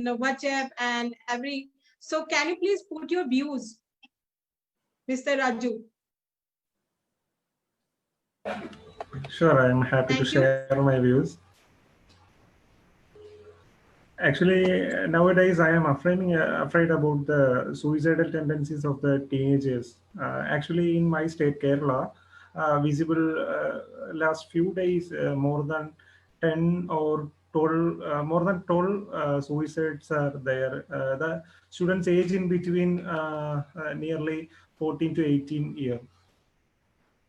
WhatsApp and every. So can you please put your views, Mr. Raju? Sure, I am happy to Thank you. share my views. Actually, nowadays I am afraid about the suicidal tendencies of the teenagers. Actually, in my state, Kerala, visible last few days, more than 10 or 12, more than 12 suicides are there. The students age in between nearly 14 to 18 years.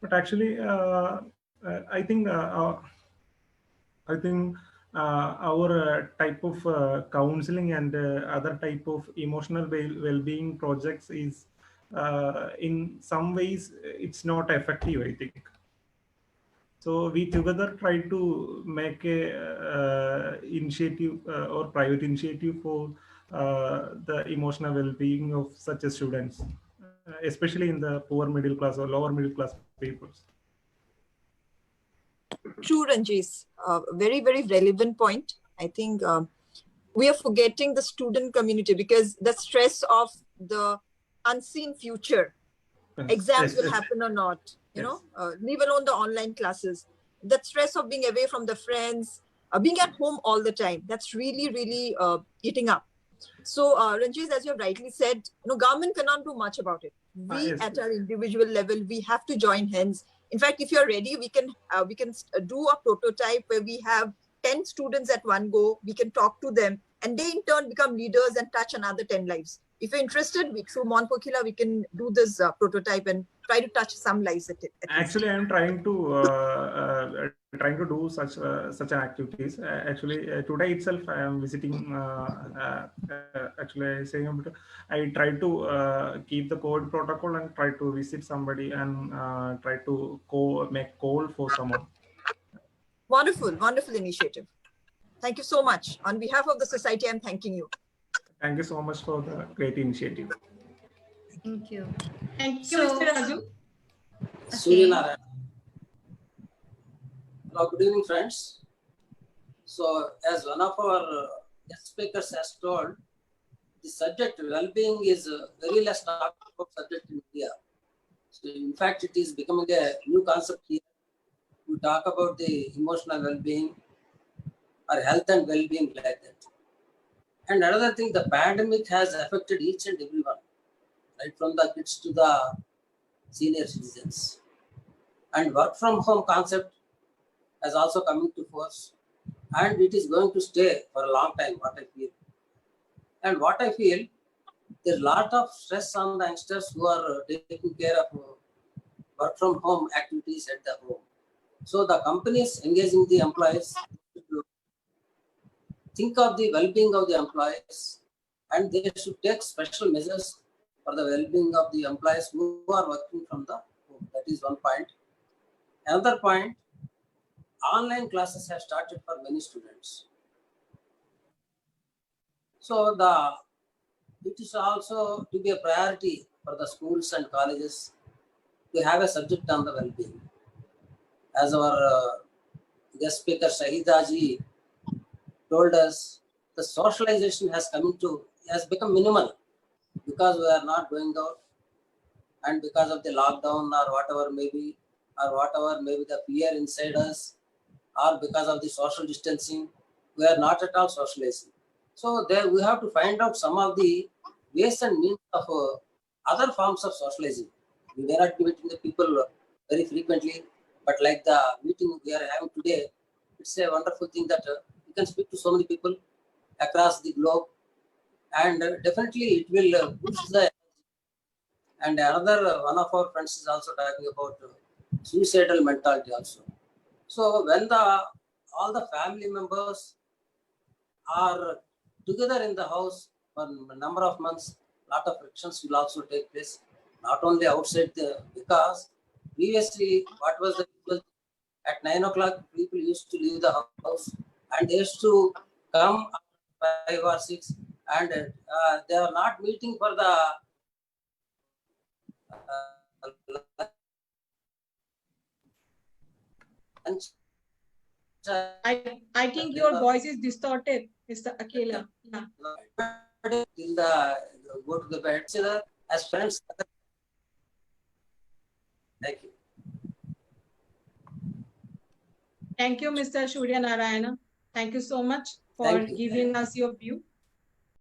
But actually, I think our type of counseling and other type of emotional well-being projects is in some ways it's not effective, I think. So we together try to make a initiative or private initiative for the emotional well-being of such as students, especially in the poor middle class or lower middle class peoples. True, Ranjit. Very, very relevant point. I think we are forgetting the student community because the stress of the unseen future, exams will happen or not, leave alone the online classes, that stress of being away from the friends, being at home all the time, that's really, really eating up. So, Ranjit, as you have rightly said, government cannot do much about it. We, at our individual level, we have to join hands. In fact, if you're ready, we can do a prototype where we have 10 students at one go. We can talk to them, and they in turn become leaders and touch another 10 lives. If you're interested, through Monpokila, we can do this prototype and try to touch some lives at it. Actually, I am trying to do such activities. Actually, today itself, I am visiting. Actually, saying about, I try to keep the COVID protocol and try to visit somebody and try to make call for someone. Wonderful, wonderful initiative. Thank you so much. On behalf of the society, I'm thanking you. Thank you so much for the great initiative. Thank you. Thank you, Mr. Raju. Okay. Hello, good evening, friends. So, as one of our guest speakers has told, the subject well-being is a very less talked about subject in India. So, in fact, it is becoming a new concept here. We talk about the emotional well-being or health and well-being like that. And another thing, the pandemic has affected each and everyone, right from the kids to the senior citizens. And work from home concept has also come to force, and it is going to stay for a long time, what I feel. And what I feel, there's a lot of stress on the youngsters who are taking care of work from home activities at the home. So the companies engaging the employees to think of the well-being of the employees, and they should take special measures for the well-being of the employees who are working from the home. That is one point. Another point, online classes have started for many students. So it is also to be a priority for the schools and colleges to have a subject on the well-being. As our guest speaker Shahida ji told us, the socialization has become minimal because we are not going out, and because of the lockdown or whatever maybe the fear inside us, or because of the social distancing, we are not at all socializing. So there we have to find out some of the ways and means of other forms of socializing. We may not be meeting the people very frequently, but like the meeting we are having today, it's a wonderful thing that you can speak to so many people across the globe, and definitely it will boost the. And another one of our friends is also talking about suicidal mentality also. So when all the family members are together in the house for a number of months, lot of frictions will also take place, not only outside because previously what was the at 9 o'clock people used to leave the house and they used to come at 5 or 6, and they are not meeting for the I think your voice is distorted, Mr. Akela. Yeah. Till the go to the bed, as friends. Thank you. Thank you, Mr. Surya Narayana. Thank you so much for Thank you. giving us your view.